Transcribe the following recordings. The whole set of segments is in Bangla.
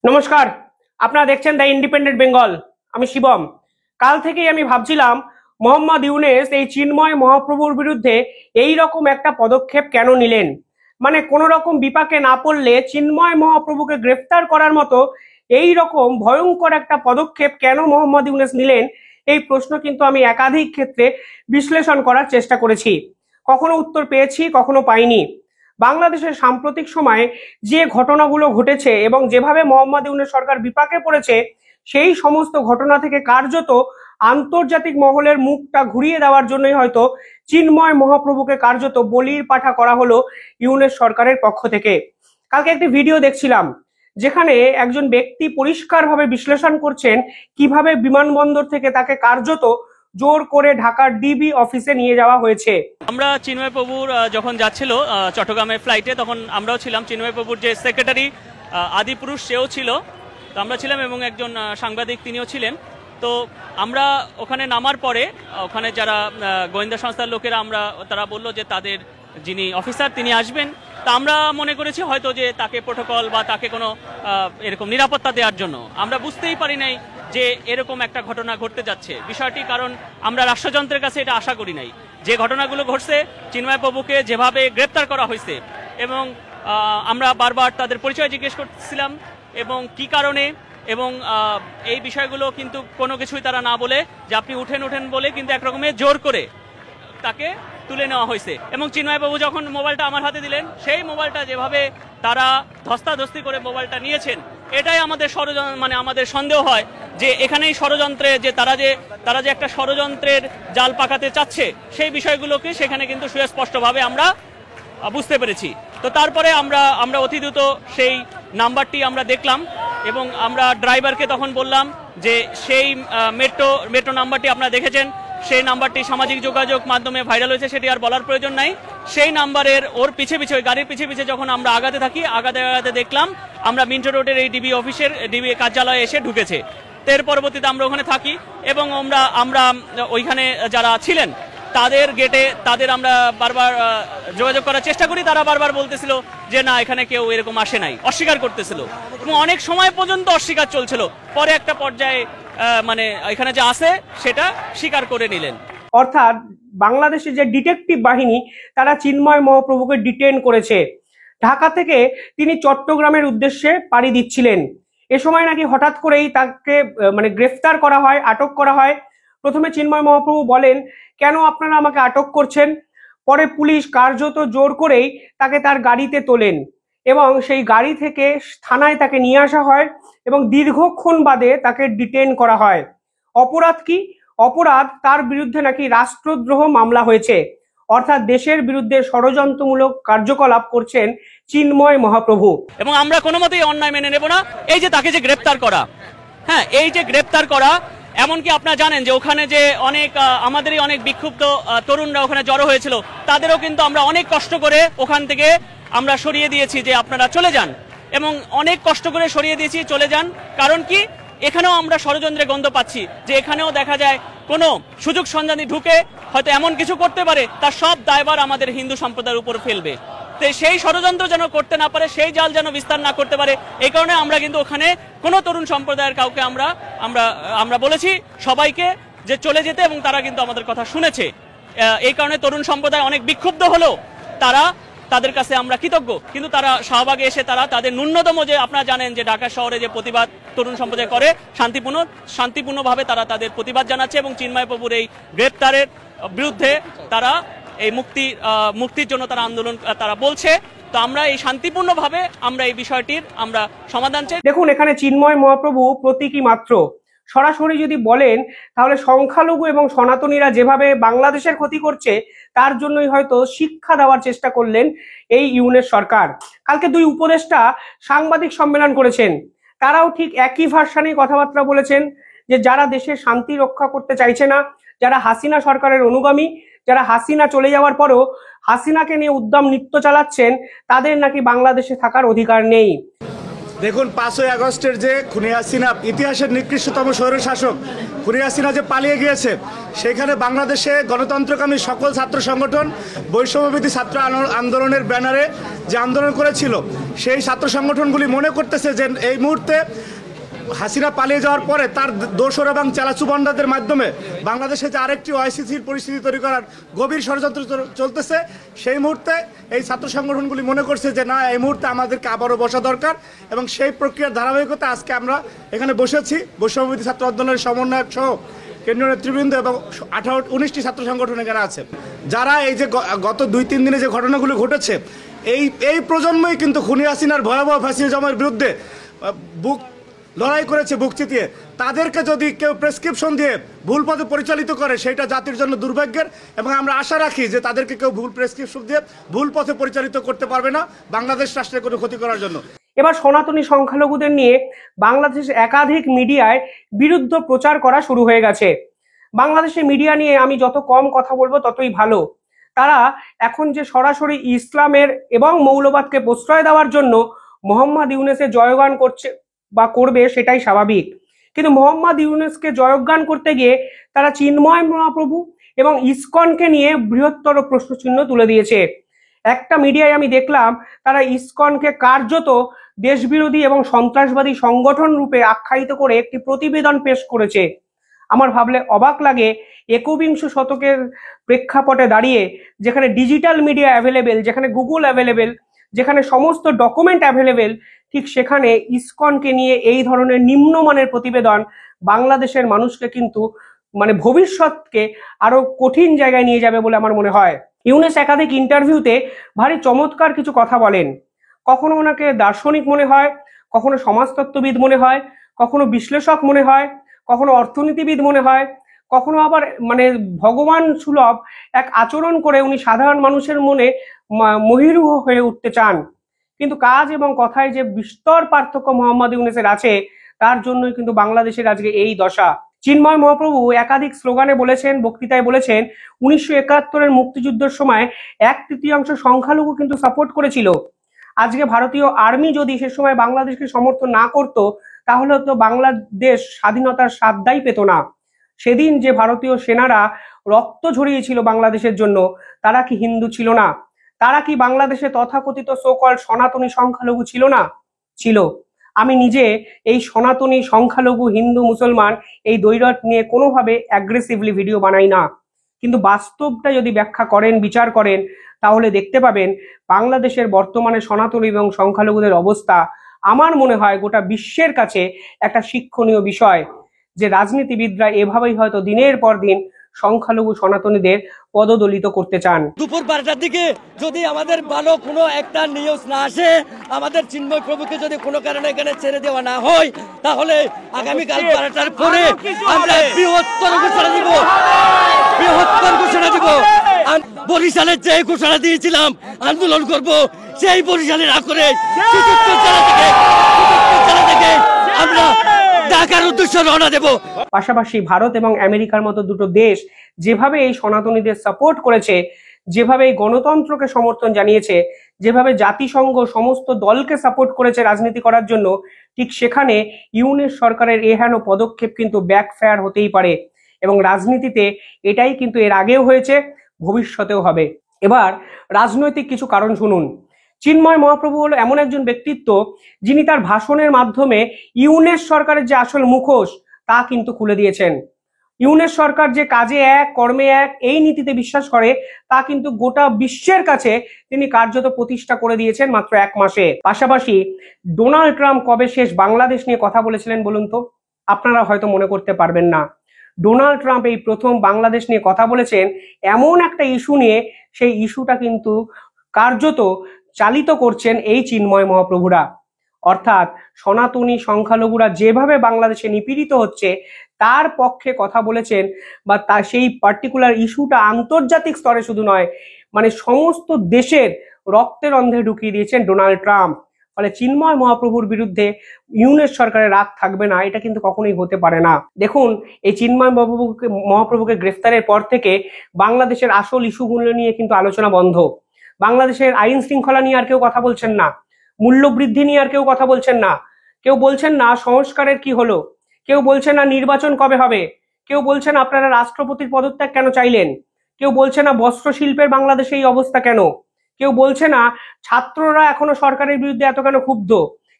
নমস্কার। আপনারা দেখছেন দ্য ইন্ডিপেন্ডেন্ট বেঙ্গল। আমি শিবম। কাল থেকেই আমি ভাবছিলাম মোহাম্মদ ইউনূস এই চিন্ময় মহাপ্রভুর বিরুদ্ধে এই রকম একটা পদক্ষেপ কেন নিলেন। মানে কোনো রকম বিপাকে না পড়লে চিন্ময় মহাপ্রভুকে গ্রেফতার করার মতো এই রকম ভয়ঙ্কর একটা পদক্ষেপ কেন মোহাম্মদ ইউনূস নিলেন, এই প্রশ্ন কিন্তু আমি একাধিক ক্ষেত্রে বিশ্লেষণ করার চেষ্টা করেছি। কখনো উত্তর পেয়েছি, কখনো পাইনি। বাংলাদেশের সাম্প্রতিক সময়ে যে ঘটনাগুলো ঘটেছে এবং যেভাবে মোহাম্মদ ইউনূস সরকার বিপাকে পড়েছে, সেই সমস্ত ঘটনা থেকে কার্যত আন্তর্জাতিক মহলের মুখটা ঘুরিয়ে দেওয়ার জন্যই হয়তো চিন্ময় মহাপ্রভুকে কার্যত বলির পাঠা করা হলো ইউনূস সরকারের পক্ষ থেকে। কালকে একটি ভিডিও দেখছিলাম যেখানে একজন ব্যক্তি পরিষ্কারভাবে বিশ্লেষণ করছেন কিভাবে বিমানবন্দর থেকে তাকে কার্যত জোর করে ঢাকার ডিবি অফিসে নিয়ে যাওয়া হয়েছে। আমরা চিন্ময় প্রভুর যখন যাচ্ছিল চট্টগ্রামের ফ্লাইটে, তখন আমরাও ছিলাম। চিন্ময় প্রভুর যে সেক্রেটারি আদিপুরুষ সেও ছিল, তো আমরা ছিলাম, এবং একজন সাংবাদিক তিনিও ছিলেন। তো আমরা ওখানে নামার পরে ওখানে যারা গোয়েন্দা সংস্থার লোকেরা তারা বললো যে তাদের যিনি অফিসার তিনি আসবেন। তা আমরা মনে করেছি হয়তো যে তাকে প্রোটোকল বা তাকে কোনো এরকম নিরাপত্তা দেওয়ার জন্য। আমরা বুঝতেই পারি নাই যে এরকম একটা ঘটনা ঘটতে যাচ্ছে বিষয়টি, কারণ আমরা রাষ্ট্রযন্ত্রের কাছে এটা আশা করি নাই। যে ঘটনাগুলো ঘটছে, চিন্ময় প্রভুকে যেভাবে গ্রেপ্তার করা হয়েছে, এবং আমরা বারবার তাদের পরিচয় জিজ্ঞেস করছিলাম এবং কি কারণে, এবং এই বিষয়গুলো কিন্তু কোনো কিছুই তারা না বলে যে আপনি উঠেন উঠেন বলে কিন্তু একরকমের জোর করে তাকে তুলে নেওয়া হয়েছে। এবং চিন্ময় বাবু যখন মোবাইলটা আমার হাতে দিলেন, সেই মোবাইলটা যেভাবে তারা ধস্তাধস্তি করে মোবাইলটা নিয়েছেন, এটাই আমাদের মানে আমাদের সন্দেহ হয় যে এখানেই ষড়যন্ত্রে যে তারা যে একটা ষড়যন্ত্রের জাল পাকাতে চাচ্ছে, সেই বিষয়গুলোকে সেখানে কিন্তু সুস্পষ্টভাবে আমরা বুঝতে পেরেছি। তো তারপরে আমরা অতি দ্রুত সেই নাম্বারটি আমরা দেখলাম, এবং আমরা ড্রাইভারকে তখন বললাম যে সেই মেট্রো নাম্বারটি আপনারা দেখেছেন, সেই নাম্বারটি সামাজিক যোগাযোগ মাধ্যমে ভাইরাল হয়েছে, সেটি আর বলার প্রয়োজন নাই। সেই নাম্বারের ওর পিছে ওই গাড়ির পিছে যখন আমরা আগাতে থাকি, আগাতে দেখলাম আমরা মিন্টো রোডের এই ডিবি কার্যালয়ে এসে ঢুকেছে। এর পরবর্তীতে আমরা ওখানে থাকি, এবং আমরা ওইখানে যারা ছিলেন তাদের গেটে আমরা বারবার যোগাযোগ করার চেষ্টা করি। তারা বারবার বলতেছিল যে না, এখানে কেউ এরকম আসে নাই, অস্বীকার করতেছিল, এবং অনেক সময় পর্যন্ত অস্বীকার চলছিল। পরে একটা পর্যায়ে মানে এখানে যে আছে সেটা স্বীকার করে নিলেন। অর্থাৎ বাংলাদেশের যে ডিটেকটিভ বাহিনী, তারা চিন্ময় মহাপ্রভুকে ডিটেইন করেছে। ঢাকা থেকে তিনি চট্টগ্রামের উদ্দেশ্যে পাড়ি দিচ্ছিলেন। এ সময় নাকি হঠাৎ করেই তাকে মানে গ্রেফতার করা হয়, আটক করা হয়। প্রথমে চিন্ময় মহাপ্রভু বলেন, কেন আপনারা আমাকে আটক করছেন? পরে পুলিশ কার্যত জোর করেই তাকে তার গাড়িতে তোলেন, এবং সেই গাড়ি থেকে থানায় তাকে নিয়ে আসা হয়, এবং দীর্ঘক্ষণ বাদে তাকে ডিটেইন করা হয়। অপরাধ কি? অপরাধ তার বিরুদ্ধে নাকি রাষ্ট্রদ্রোহ মামলা হয়েছে। অর্থাৎ দেশের বিরুদ্ধে ষড়যন্ত্রমূলক কার্যকলাপ করছেন চিন্ময় মহাপ্রভু। এবং আমরা কোনো মতেই অন্যায় মেনে নেব না। এই যে তাকে যে গ্রেপ্তার করা, হ্যাঁ, এই যে গ্রেপ্তার করা, এমনকি আপনারা জানেন যে ওখানে যে আমাদেরই অনেক বিক্ষুব্ধ তরুণরা ওখানে জড়ো হয়েছিল, তাদেরও কিন্তু আমরা অনেক কষ্ট করে ওখান থেকে আমরা সরিয়ে দিয়েছি যে আপনারা চলে যান, এবং অনেক কষ্ট করে সরিয়ে দিয়েছি, চলে যান। কারণ কি, এখানেও আমরা ষড়যন্ত্রের গন্ধ পাচ্ছি যে এখানেও দেখা যায় কোনো সুযোগ সন্ধানী ঢুকে হয়তো এমন কিছু করতে পারে, তার সব দায়ভার আমাদের হিন্দু সম্প্রদায়ের উপর ফেলবে। তো সেই ষড়যন্ত্র যেন করতে না পারে, সেই জাল যেন বিস্তার না করতে পারে, এই কারণে আমরা কিন্তু ওখানে কোনো তরুণ সম্প্রদায়ের কাউকে আমরা বলেছি সবাইকে যে চলে যেতে, এবং তারা কিন্তু আমাদের কথা শুনেছে। এই কারণে তরুণ সম্প্রদায় অনেক বিক্ষুব্ধ হলো, তাদের কাছে আমরা কৃতজ্ঞ। কিন্তু তারা শাহবাগে এসে তাদের ন্যূনতম, যে আপনারা জানেন যে ঢাকা শহরে যে প্রতিবাদ তরুণ সম্প্রদায় করে, শান্তিপূর্ণভাবে তারা তাদের প্রতিবাদ জানাচ্ছে, এবং চিন্ময় প্রভুর এই গ্রেপ্তারের বিরুদ্ধে তারা এই মুক্তির জন্য তারা আন্দোলন তারা বলছে। তো আমরা এই শান্তিপূর্ণভাবে আমরা এই বিষয়টির আমরা সমাধান চাই। দেখুন, এখানে চিন্ময় মহাপ্রভু প্রতীকী মাত্র। সরাসরি যদি বলেন তাহলে সংখ্যালঘু এবং সনাতনীরা যেভাবে বাংলাদেশের ক্ষতি করছে, তার জন্যই হয়তো শিক্ষা দেওয়ার চেষ্টা করলেন এই ইউনূস সরকার। কালকে দুই উপদেষ্টা সাংবাদিক সম্মেলন করেছেন, তারাও ঠিক একই ভাষায় কথাবার্তা বলেছেন যে যারা দেশের শান্তি রক্ষা করতে চাইছে না, যারা হাসিনা সরকারের অনুগামী, যারা হাসিনা চলে যাওয়ার পরও হাসিনাকে নিয়ে উদ্দাম নৃত্য চালাচ্ছেন, তাদের নাকি বাংলাদেশে থাকার অধিকার নেই। দেখুন 5ই আগস্টের যে খুনি হাসিনা, ইতিহাসের নিকৃষ্টতম স্বৈরশাসক খুনি হাসিনা যে পালিয়ে গিয়েছে, সেখানে বাংলাদেশে গণতন্ত্রকামী সকল ছাত্র সংগঠন বৈষম্যবিরোধী ছাত্র আন্দোলনের ব্যানারে যে আন্দোলন করেছিল, সেই ছাত্র সংগঠনগুলি মনে করতেছে যে এই মুহূর্তে হাসিনা পালিয়ে যাওয়ার পরে তার দোসর এবং চালাচুবান্ডাদের মাধ্যমে বাংলাদেশে যে আরেকটি অস্থিতিশীল পরিস্থিতি তৈরি করার গভীর ষড়যন্ত্র চলতেছে, সেই মুহূর্তে এই ছাত্র সংগঠনগুলি মনে করছে যে না, এই মুহূর্তে আমাদেরকে আবারও বসা দরকার, এবং সেই প্রক্রিয়ার ধারাবাহিকতা আজকে আমরা এখানে বসেছি। বৈষম্যবিরোধী ছাত্র আন্দোলনের সমন্বয়ক সহ কেন্দ্রীয় নেতৃবৃন্দ এবং 19টি ছাত্র সংগঠন এখানে আছে, যারা এই যে গত 2-3 দিনে যে ঘটনাগুলো ঘটেছে, এই প্রজন্মই কিন্তু খুনি হাসিনার ভয়াবহ ফ্যাসিজমের বিরুদ্ধে বুক লড়াই করেছে, বুক চিতিয়ে। তাদেরকে যদি কেউ প্রেসক্রিপশন দিয়ে ভুল পথে পরিচালিত করে, সেটা জাতির জন্য দুর্ভাগ্যের, এবং আমরা আশা রাখি যে তাদেরকে কেউ ভুল প্রেসক্রিপশন দিয়ে ভুল পথে পরিচালিত করতে পারবে না বাংলাদেশ রাষ্ট্রের কোনো ক্ষতি করার জন্য। এবার সনাতনী সংখ্যালঘুদের নিয়ে বাংলাদেশ একাধিক মিডিয়ায় বিরুদ্ধ প্রচার করা শুরু হয়ে গেছে। বাংলাদেশের মিডিয়া নিয়ে আমি যত কম কথা বলবো ততই ভালো। তারা এখন যে সরাসরি ইসলামের এবং মৌলবাদকে প্রশ্রয় দেওয়ার জন্য মোহাম্মদ ইউনূসের জয়গান করছে বা করবে, সেটাই স্বাভাবিক। কিন্তু মোহাম্মদ ইউনূসকে জয়গান করতে গিয়ে তারা চিন্ময় মহাপ্রভু এবং ইসকনকে নিয়ে বৃহত্তর প্রশ্নচিহ্ন তুলে দিয়েছে। একটা মিডিয়ায় আমি দেখলাম তারা ইসকনকে কার্যত দেশবিরোধী এবং সন্ত্রাসবাদী সংগঠন রূপে আখ্যায়িত করে একটি প্রতিবেদন পেশ করেছে। আমার ভাবলে অবাক লাগে, একবিংশ শতকের প্রেক্ষাপটে দাঁড়িয়ে, যেখানে ডিজিটাল মিডিয়া অ্যাভেলেবেল, যেখানে গুগল অ্যাভেলেবেল, যেখানে সমস্ত ডকুমেন্ট অ্যাভেলেবেল, ঠিক সেখানে ইসকনকে নিয়ে এই ধরনের নিম্নমানের প্রতিবেদন বাংলাদেশের মানুষকে কিন্তু ভবিষ্যৎকে আরো কঠিন জায়গায় নিয়ে যাবে বলে আমার মনে হয়। ইউনূস একাধিক ইন্টারভিউতে ভারী চমৎকার কিছু কথা বলেন। কখনো ওনাকে দার্শনিক মনে হয়, কখনো সমাজতত্ত্ববিদ মনে হয়, কখনো বিশ্লেষক মনে হয়, কখনো অর্থনীতিবিদ মনে হয়, কখনো আবার ভগবান সুলভ এক আচরণ করে উনি সাধারণ মানুষের মনে মহিরুহ হয়ে উঠতে চান। কিন্তু কাজ এবং কথায় যে বিস্তর পার্থক্য মোহাম্মদ ইউনূসের আছে, তার জন্যই কিন্তু বাংলাদেশের আজকে এই দশা। চিন্ময় মহাপ্রভু একাধিক স্লোগানে বলেছেন, বক্তৃতায় বলেছেন, 1971-এর মুক্তিযুদ্ধের সময় 1/3 সংখ্যালঘু কিন্তু সাপোর্ট করেছিল। আজকে ভারতীয় আর্মি যদি সে সময় বাংলাদেশকে সমর্থন না করত, তাহলে তো বাংলাদেশ স্বাধীনতার স্বাদটাই পেত না। সেদিন যে ভারতীয় সেনারা রক্ত ঝরিয়েছিল বাংলাদেশের জন্য, তারা কি হিন্দু ছিল না? তারা কি বাংলাদেশে তথাকথিত সোকল সনাতনী সংখ্যালঘু ছিল না? ছিল। আমি নিজে এই সনাতনী সংখ্যালঘু হিন্দু মুসলমান এই দ্বৈরথ নিয়ে কোনোভাবে অ্যাগ্রেসিভলি ভিডিও বানাই না, কিন্তু বাস্তবটা যদি ব্যাখ্যা করেন, বিচার করেন, তাহলে দেখতে পাবেন বাংলাদেশের বর্তমানে সনাতনী এবং সংখ্যালঘুদের অবস্থা আমার মনে হয় গোটা বিশ্বের কাছে একটা শিক্ষণীয় বিষয়, যে রাজনীতিবিদরা এভাবেই হয়তো দিনের পর দিন সংখ্যালঘু সনাতনীদের পদদলিত করতে চান। দুপুর 12টার দিকে যদি আমাদের ভালো কোনো একটা নিউজ না আসে, আমাদের চিন্ময় প্রভুকে যদি কোনো কারণে এখানে ছেড়ে দেওয়া না হয়, তাহলে আগামীকাল 12টার পরে আমরা বৃহত্তর ঘোষণা দিব, বৃহত্তর ঘোষণা দিব। বরিশালের যে ঘোষণা দিয়েছিলাম আন্দোলন করব, সেই বরিশালে না করে থেকে আমরা ঢাকার উদ্দেশ্যে রওনা দেব। পাশাপাশি ভারত এবং আমেরিকার মতো দুটো দেশ যেভাবে এই সনাতনীদের সাপোর্ট করেছে, যেভাবে এই গণতন্ত্রকে সমর্থন জানিয়েছে, যেভাবে জাতিসংঘ সমস্ত দলকে সাপোর্ট করেছে রাজনীতি করার জন্য, ঠিক সেখানে ইউনূস সরকারের এহেন পদক্ষেপ কিন্তু ব্যাকফায়ার হতেই পারে, এবং রাজনীতিতে এটাই কিন্তু এর আগেও হয়েছে, ভবিষ্যতেও হবে। এবার রাজনৈতিক কিছু কারণ শুনুন। চিন্ময় মহাপ্রভু হলো এমন একজন ব্যক্তিত্ব, যিনি তার ভাষণের মাধ্যমে ইউনূস সরকারের যে আসল মুখোশ তা কিন্তু খুলে দিয়েছেন। ইউনূস সরকার যে কাজে এক কর্মে এক এই নীতিতে বিশ্বাস করে, তা কিন্তু গোটা বিশ্বের কাছে তিনি কার্যত প্রতিষ্ঠা করে দিয়েছেন মাত্র 1 মাসে। পাশাপাশি ডোনাল্ড ট্রাম্প কবে শেষ বাংলাদেশ নিয়ে কথা বলেছিলেন বলুন তো? আপনারা হয়তো মনে করতে পারবেন না। ডোনাল্ড ট্রাম্প এই প্রথম বাংলাদেশ নিয়ে কথা বলেছেন এমন একটা ইস্যু নিয়ে, সেই ইস্যুটা কিন্তু কার্যত চালিত করছেন এই চিন্ময় মহাপ্রভুরা। অর্থাৎ সনাতনী সংখ্যালঘুরা যেভাবে বাংলাদেশে নিপীড়িত হচ্ছে তার পক্ষে কথা বলেছেন, বা তা সেই পার্টিকুলার ইস্যুটা আন্তর্জাতিক স্তরে শুধু নয়, সমস্ত দেশের রক্তের অন্ধে ঢুকিয়ে দিয়েছেন ডোনাল্ড ট্রাম্প। ফলে চিন্ময় মহাপ্রভুর বিরুদ্ধে ইউনূস সরকারের রাগ থাকবে না, এটা কিন্তু কখনোই হতে পারে না। দেখুন, এই চিন্ময় মহাপ্রভুকে গ্রেফতারের পর থেকে বাংলাদেশের আসল ইস্যুগুলো নিয়ে কিন্তু আলোচনা বন্ধ। বাংলাদেশের আইন শৃঙ্খলা নিয়ে আর কেউ কথা বলছেন না, মূল্যবৃদ্ধি নিয়ে আর কেউ কথা বলছেন না, কেউ বলছেন না সংস্কারের কি হলো, কেউ বলছে না নির্বাচন কবে হবে, কেউ বলছেন আপনারা রাষ্ট্রপতির পদত্যাগ কেন চাইলেন, কেউ বলছে না বস্ত্র শিল্পের বাংলাদেশে এই অবস্থা কেন, কেউ বলছে না ছাত্ররা এখনো সরকারের বিরুদ্ধে এত কেন ক্ষুব্ধ,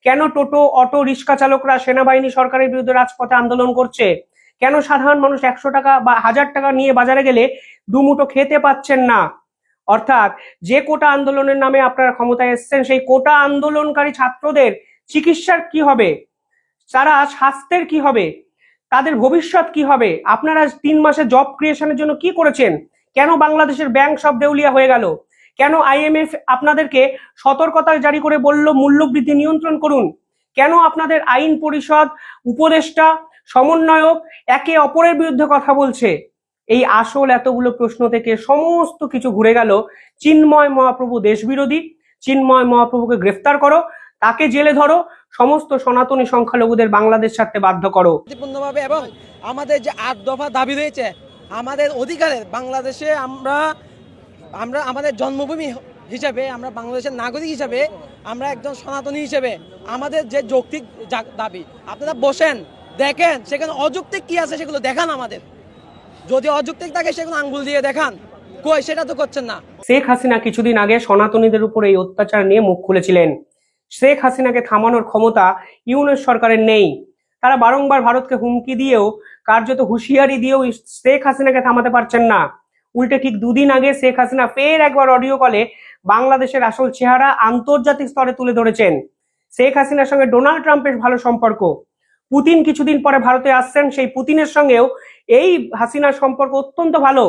কেন টোটো অটো রিক্সা চালকরা সেনাবাহিনী সরকারের বিরুদ্ধে রাজপথে আন্দোলন করছে, কেন সাধারণ মানুষ 100 টাকা বা 1000 টাকা নিয়ে বাজারে গেলে দুমুঠো খেতে পাচ্ছেন না। অর্থাৎ যে কোটা আন্দোলনের নামে আপনারা ক্ষমতায় এসেছেন, সেই কোটা আন্দোলনকারী ছাত্রদের চিকিৎসার কি হবে, তারা স্বাস্থ্যের কি হবে, তাদের ভবিষ্যৎ কি হবে, আপনারা 3 মাসে জব ক্রিয়েশনের জন্য কি করেছেন, কেন বাংলাদেশের ব্যাংক সব দেউলিয়া হয়ে গেল, কেন আইএমএফ আপনাদেরকে সতর্কতা জারি করে বলল মূল্যবৃদ্ধি নিয়ন্ত্রণ করুন, কেন আপনাদের আইন পরিষদ, উপদেষ্টা, সমন্বয়ক একে অপরের বিরুদ্ধে কথা বলছে। এই আসল এতগুলো প্রশ্ন থেকে সমস্ত কিছু ঘুরে গেল চিন্ময় মহাপ্রভু দেশবিরোধী, চিন্ময় মহাপ্রভুকে গ্রেফতার করো, তাকে জেলে ধরো, সমস্ত সনাতনী সংখ্যালঘুদের বাংলাদেশ ছাড়তে বাধ্য করো। শান্তিপূর্ণভাবে, এবং আমাদের যে 8 দফা দাবি রয়েছে আমাদের অধিকারের, বাংলাদেশে আমরা আমাদের জন্মভূমি হিসেবে, আমরা বাংলাদেশের নাগরিক হিসেবে, আমরা একজন সনাতনী হিসেবে আমাদের যে যৌক্তিক দাবি, আপনারা বসেন দেখেন সেখানে অযৌক্তিক কি আছে সেগুলো দেখান, আমাদের যদি অযৌক্তিক থাকে সেগুলো আঙ্গুল দিয়ে দেখান, কই সেটা তো করছেন না। শেখ হাসিনা কিছুদিন আগে সনাতনীদের উপর এই অত্যাচার নিয়ে মুখ খুলেছিলেন। শেখ হাসিনাকে থামানোর ক্ষমতা ইউনূস সরকারের নেই। তারা বারংবার ভারতকে হুমকি দিয়েও, কার্যত হুঁশিয়ারি দিয়েও শেখ হাসিনাকে থামাতে পারছেন না। উল্টে ঠিক 2 দিন আগে শেখ হাসিনা ফের একবার অডিও কলে বাংলাদেশের আসল চেহারা আন্তর্জাতিক স্তরে তুলে ধরেছেন। শেখ হাসিনার সঙ্গে ডোনাল্ড ট্রাম্পের ভালো সম্পর্ক, পুতিন কিছুদিন পরে ভারতে আসছেন, সেই পুতিনের সঙ্গেও এই হাসিনার সম্পর্ক অত্যন্ত ভালো।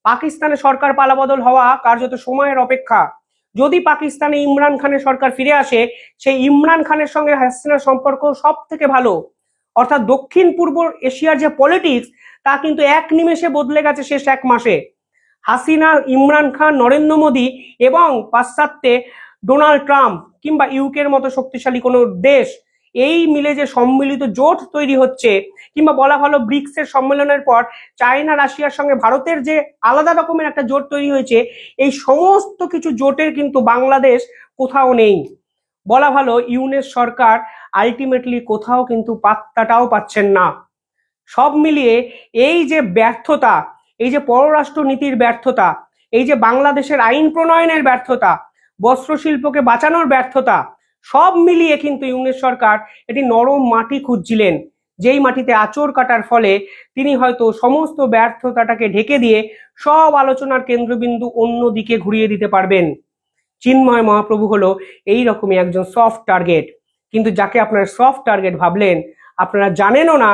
পাকিস্তানে সরকার পালাবদল হওয়া কার্যত সময়ের অপেক্ষা। যদি পাকিস্তানে ইমরান খানের সরকার ফিরে আসে, সেই ইমরান খানের সঙ্গে হাসিনার সম্পর্ক সব থেকে ভালো। অর্থাৎ দক্ষিণ পূর্ব এশিয়ার যে পলিটিক্স, তা কিন্তু এক নিমেষে বদলে গেছে শেষ 1 মাসে। হাসিনা, ইমরান খান, নরেন্দ্র মোদী এবং পাশ্চাত্যে ডোনাল্ড ট্রাম্প কিংবা ইউকের মতো শক্তিশালী কোনো দেশ, এই মিলে যে সম্মিলিত জোট তৈরি হচ্ছে, কিংবা বলা ভালো ব্রিক্সের সম্মেলনের পর চায়না রাশিয়ার সঙ্গে ভারতের যে আলাদা রকমের একটা জোট তৈরি হয়েছে, এই সমস্ত কিছু জোটের কিন্তু বাংলাদেশ কোথাও নেই। বলা ভালো ইউনূস সরকার আলটিমেটলি কোথাও কিন্তু পাত্তাটাও পাচ্ছেন না। সব মিলিয়ে এই যে ব্যর্থতা, এই যে পররাষ্ট্র নীতির ব্যর্থতা, এই যে বাংলাদেশের আইন প্রণয়নের ব্যর্থতা, বস্ত্র শিল্পকে বাঁচানোর ব্যর্থতা, সব মিলিয়ে কিন্তু ইউনূস সরকার এটি নরম মাটি খুঁজছিলেন, যেই মাটিতে আঁচড় কাটার ফলে তিনি হয়তো সমস্ত ব্যর্থতাটাকে ঢেকে দিয়ে সব আলোচনার কেন্দ্রবিন্দু অন্য দিকে ঘুরিয়ে দিতে পারবেন। চিন্ময় মহাপ্রভু হলো এই রকমই একজন সফট টার্গেট, কিন্তু যাকে আপনারা সফট টার্গেট ভাবলেন, আপনারা জানেনও না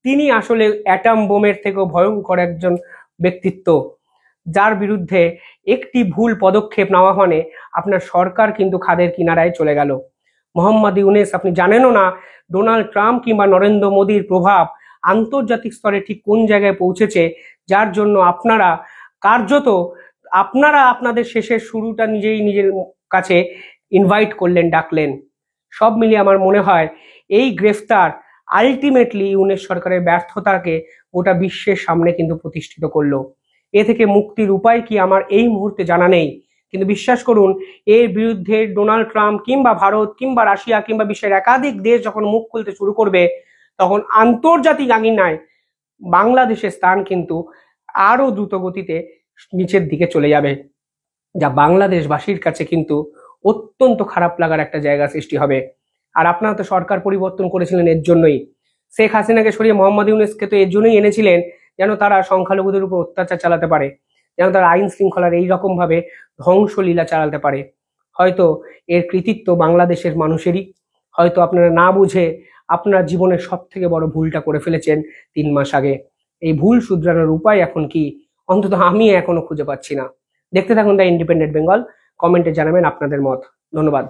তিনি আসলে অ্যাটম বোমের থেকেও ভয়ঙ্কর একজন ব্যক্তিত্ব, যার বিরুদ্ধে একটি ভুল পদক্ষেপ নেওয়া মানে আপনার সরকার কিন্তু খাদের কিনারায় চলে গেল। মোহাম্মদ ইউনূস, আপনি জানেনও না ডোনাল্ড ট্রাম্প কিংবা নরেন্দ্র মোদীর প্রভাব আন্তর্জাতিক স্তরে ঠিক কোন জায়গায় পৌঁছেছে, যার জন্য আপনারা কার্যত আপনাদের শেষের শুরুটা নিজের কাছে ইনভাইট করলেন, ডাকলেন। সব মিলিয়ে আমার মনে হয় এই গ্রেফতার আলটিমেটলি ইউনূস সরকারের ব্যর্থতাকে গোটা বিশ্বের সামনে কিন্তু প্রতিষ্ঠিত করলো। এ থেকে মুক্তির উপায় কি আমার এই মুহূর্তে জানা নেই, কিন্তু বিশ্বাস করুন এর বিরুদ্ধে ডোনাল্ড ট্রাম্প কিংবা ভারত কিংবা রাশিয়া কিংবা বিশ্বের একাধিক দেশ যখন মুখ খুলতে শুরু করবে, তখন আন্তর্জাতিক আঙিনায় বাংলাদেশের স্থান কিন্তু আরো দ্রুত গতিতে নিচের দিকে চলে যাবে, যা বাংলাদেশবাসীর কাছে কিন্তু অত্যন্ত খারাপ লাগার একটা জায়গা সৃষ্টি হবে। আর আপনারা তো সরকার পরিবর্তন করেছিলেন এর জন্যই। শেখ হাসিনাকে সরিয়ে মোহাম্মদ ইউনূসকে তো এর জন্যই এনেছিলেন, যেন তারা সংখ্যালঘুদের উপর অত্যাচার চালাতে পারে, যেন তারা আইন শৃঙ্খলার এইরকম ভাবে ধ্বংসলীলা চালাতে পারে। হয়তো এর কৃতিত্ব বাংলাদেশের মানুষেরই। হয়তো আপনারা না বুঝে আপনার জীবনের সব থেকে বড় ভুলটা করে ফেলেছেন 3 মাস আগে। এই ভুল শুধরানোর উপায় এখন কি, অন্তত আমি এখনো খুঁজে পাচ্ছি না। দেখতে থাকুন দ্য ইন্ডিপেন্ডেন্ট বেঙ্গল, কমেন্টে জানাবেন আপনাদের মত। ধন্যবাদ।